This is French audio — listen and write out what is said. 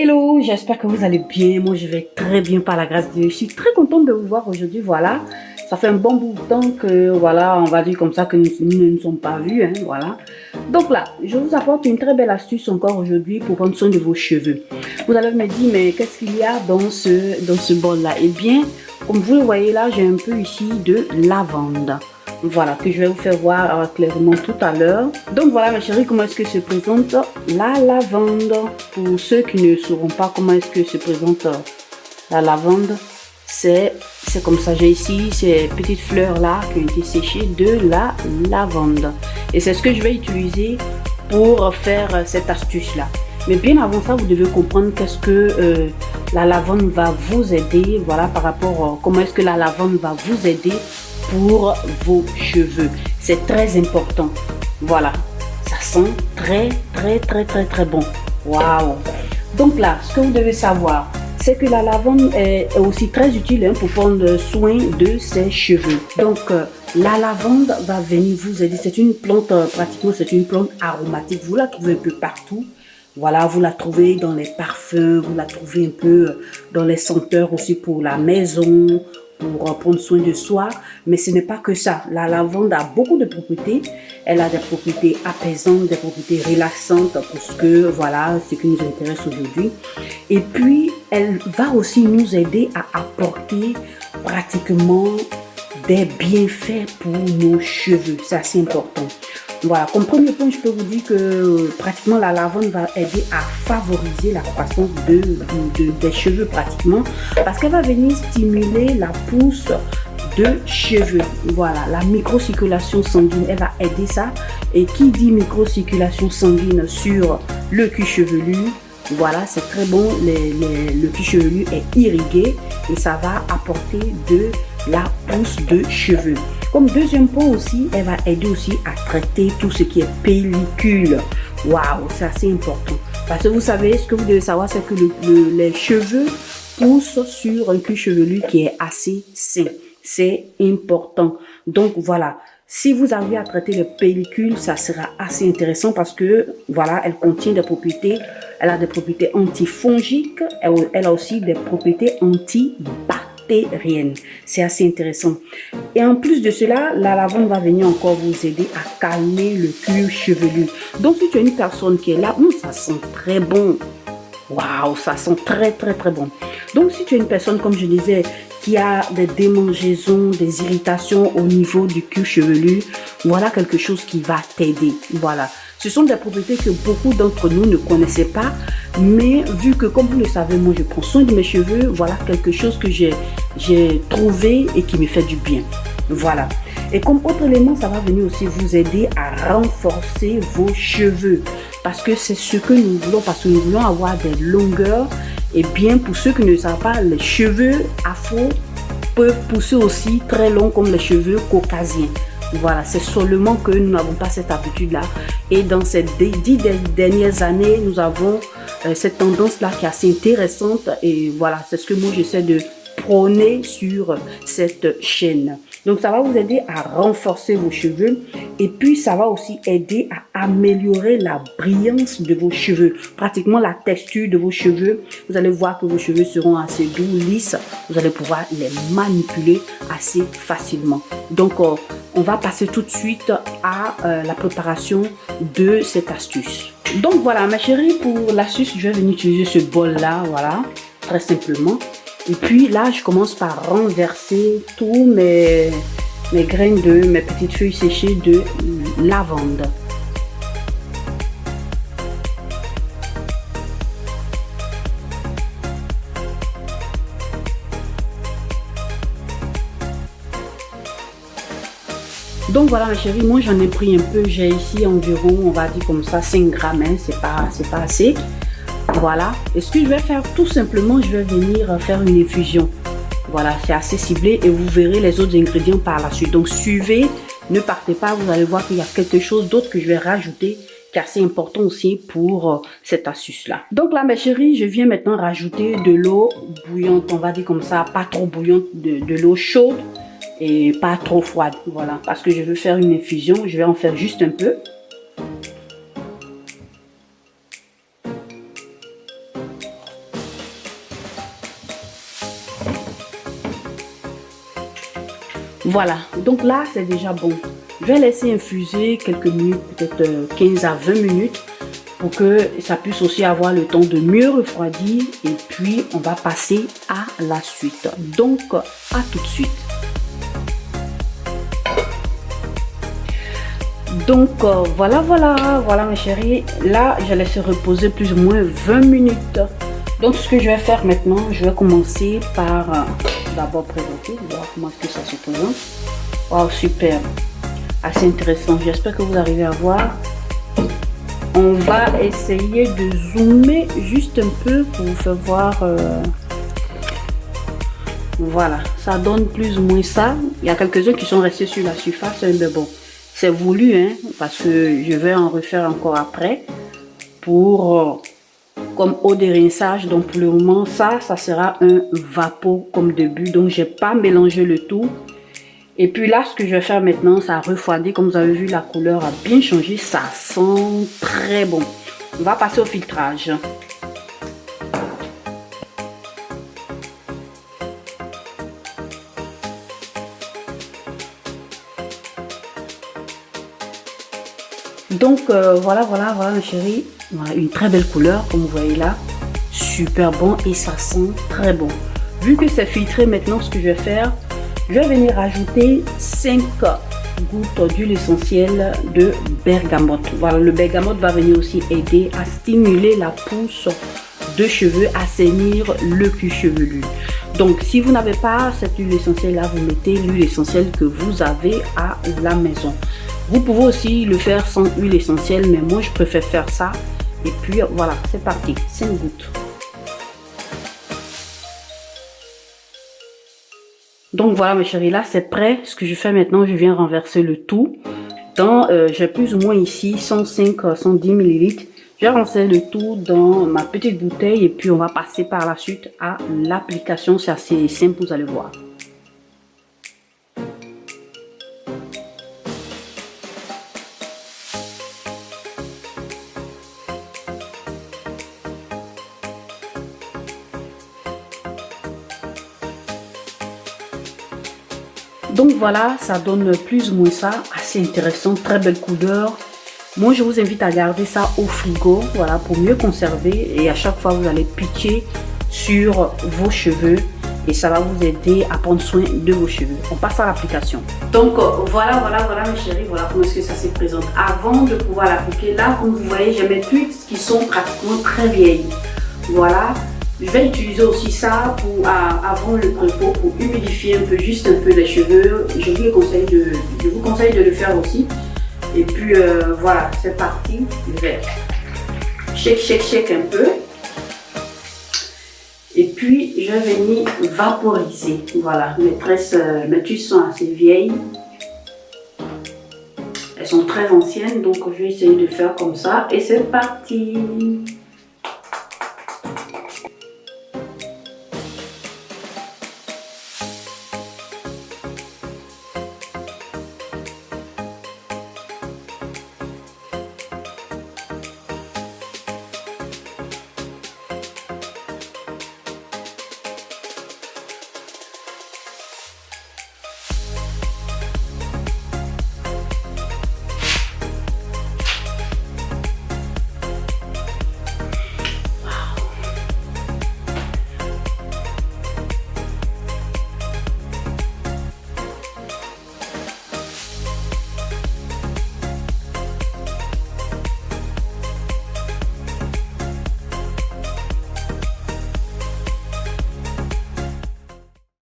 Hello, j'espère que vous allez bien. Moi, je vais très bien par la grâce de Dieu. Je suis très contente de vous voir aujourd'hui. Voilà, ça fait un bon bout de temps que, voilà, on va dire comme ça que nous ne nous sommes pas vus. Hein, voilà. Donc là, je vous apporte une très belle astuce encore aujourd'hui pour prendre soin de vos cheveux. Vous allez me dire, mais qu'est-ce qu'il y a dans ce bol-là? Eh bien, comme vous le voyez là, j'ai un peu ici de lavande. Voilà, que je vais vous faire voir clairement tout à l'heure. Donc voilà mes chéris, comment est-ce que se présente la lavande. Pour ceux qui ne sauront pas comment est-ce que se présente la lavande, c'est comme ça. J'ai ici ces petites fleurs là qui ont été séchées de la lavande. Et c'est ce que je vais utiliser pour faire cette astuce là. Mais bien avant ça, vous devez comprendre qu'est-ce que la lavande va vous aider. Voilà, par rapport à comment est-ce que la lavande va vous aider pour vos cheveux. C'est très important. Voilà, ça sent très bon. Waouh. Donc là, ce que vous devez savoir, c'est que la lavande est aussi très utile hein, pour prendre soin de ses cheveux. Donc la lavande va venir vous aider. C'est une plante, pratiquement c'est une plante aromatique. Vous la trouvez un peu partout. Voilà, vous la trouvez dans les parfums, vous la trouvez un peu dans les senteurs aussi pour la maison, pour prendre soin de soi. Mais ce n'est pas que ça. La lavande a beaucoup de propriétés. Elle a des propriétés apaisantes, des propriétés relaxantes pour ce que, voilà, ce qui nous intéresse aujourd'hui. Et puis, elle va aussi nous aider à apporter pratiquement des bienfaits pour nos cheveux. C'est assez important. Voilà, comme premier point, je peux vous dire que pratiquement la lavande va aider à favoriser la croissance des cheveux pratiquement parce qu'elle va venir stimuler la pousse de cheveux. Voilà, la microcirculation sanguine, elle va aider ça. Et qui dit microcirculation sanguine sur le cuir chevelu, voilà, c'est très bon, le cuir chevelu est irrigué et ça va apporter de la pousse de cheveux. Comme deuxième point aussi, elle va aider aussi à traiter tout ce qui est pellicule. Waouh, c'est assez important. Parce que vous savez, ce que vous devez savoir, c'est que les cheveux poussent sur un cuir chevelu qui est assez sain. C'est important. Donc voilà, si vous avez à traiter les pellicules, ça sera assez intéressant parce que voilà, elle contient des propriétés. Elle a des propriétés antifongiques. Elle a aussi des propriétés antibactériennes. C'est assez intéressant. Et en plus de cela, la lavande va venir encore vous aider à calmer le cuir chevelu. Donc si tu es une personne qui est là, ça sent très bon. Waouh, ça sent très bon. Donc si tu es une personne, comme je disais, qui a des démangeaisons, des irritations au niveau du cuir chevelu, voilà quelque chose qui va t'aider. Voilà. Ce sont des propriétés que beaucoup d'entre nous ne connaissaient pas, mais vu que, comme vous le savez, moi je prends soin de mes cheveux, voilà quelque chose que j'ai trouvé et qui me fait du bien. Voilà. Et comme autre élément, ça va venir aussi vous aider à renforcer vos cheveux. Parce que c'est ce que nous voulons, parce que nous voulons avoir des longueurs. Et bien, pour ceux qui ne savent pas, les cheveux afro peuvent pousser aussi très longs comme les cheveux caucasiens. Voilà, c'est seulement que nous n'avons pas cette habitude-là. Et dans ces 10 dernières années, nous avons cette tendance-là qui est assez intéressante. Et voilà, c'est ce que moi j'essaie de prôner sur cette chaîne. Donc ça va vous aider à renforcer vos cheveux et puis ça va aussi aider à améliorer la brillance de vos cheveux, pratiquement la texture de vos cheveux. Vous allez voir que vos cheveux seront assez doux, lisses. Vous allez pouvoir les manipuler assez facilement. Donc on va passer tout de suite à la préparation de cette astuce. Donc voilà ma chérie, pour l'astuce, je vais venir utiliser ce bol là, voilà, très simplement. Et puis là, je commence par renverser tous mes graines mes petites feuilles séchées de lavande. Donc voilà ma chérie, moi j'en ai pris un peu, j'ai ici environ, on va dire comme ça, 5 grammes, hein, c'est pas assez. Voilà, et ce que je vais faire tout simplement, je vais venir faire une infusion. Voilà, c'est assez ciblé et vous verrez les autres ingrédients par la suite. Donc suivez, ne partez pas, vous allez voir qu'il y a quelque chose d'autre que je vais rajouter qui est assez important aussi pour cette astuce là. Donc là mes chéris, je viens maintenant rajouter de l'eau bouillante, on va dire comme ça, pas trop bouillante, de l'eau chaude et pas trop froide. Voilà, parce que je veux faire une infusion, je vais en faire juste un peu. Voilà, donc là c'est déjà bon. Je vais laisser infuser quelques minutes, peut-être 15 à 20 minutes, pour que ça puisse aussi avoir le temps de mieux refroidir. Et puis on va passer à la suite. Donc à tout de suite. Donc voilà mes chéris. Là je laisse reposer plus ou moins 20 minutes. Donc ce que je vais faire maintenant, je vais commencer par d'abord présenter, voir comment est-ce que ça se présente. Wow, super, assez intéressant. J'espère que vous arrivez à voir. On va essayer de zoomer juste un peu pour vous faire voir. Voilà, ça donne plus ou moins ça. Il y a quelques-uns qui sont restés sur la surface, mais bon, c'est voulu, hein, parce que je vais en refaire encore après pour comme eau de rinçage. Donc pour le moment, ça sera un vapeau comme début. Donc j'ai pas mélangé le tout. Et puis là, ce que je vais faire maintenant, ça a refroidi. Comme vous avez vu, la couleur a bien changé. Ça sent très bon. On va passer au filtrage. Donc voilà mes chéris. Voilà, une très belle couleur, comme vous voyez là. Super bon et ça sent très bon. Vu que c'est filtré maintenant, ce que je vais faire, je vais venir ajouter 5 gouttes d'huile essentielle de bergamote. Voilà, le bergamote va venir aussi aider à stimuler la pousse de cheveux, assainir le cuir chevelu. Donc, si vous n'avez pas cette huile essentielle là, vous mettez l'huile essentielle que vous avez à la maison. Vous pouvez aussi le faire sans huile essentielle, mais moi je préfère faire ça. Et puis voilà, c'est parti, 5 gouttes. Donc voilà mes chéris, là c'est prêt. Ce que je fais maintenant, je viens renverser le tout dans, j'ai plus ou moins ici 105-110 ml. Je vais renverser le tout dans ma petite bouteille et puis on va passer par la suite à l'application. C'est assez simple, vous allez voir. Donc voilà, ça donne plus ou moins ça, assez intéressant, très belle couleur. Moi je vous invite à garder ça au frigo, voilà, pour mieux conserver. Et à chaque fois vous allez pitcher sur vos cheveux et ça va vous aider à prendre soin de vos cheveux. On passe à l'application. Donc voilà mes chéris, voilà comment est-ce que ça se présente. Avant de pouvoir l'appliquer, là comme vous voyez, j'ai mes tweets qui sont pratiquement très vieilles. Voilà. Je vais utiliser aussi ça pour avant le repos pour humidifier un peu, juste un peu les cheveux. Je vous conseille de le faire aussi. Et puis voilà, c'est parti. Je vais shake un peu. Et puis je vais venir vaporiser. Voilà, mes tresses sont assez vieilles. Elles sont très anciennes, donc je vais essayer de faire comme ça. Et c'est parti.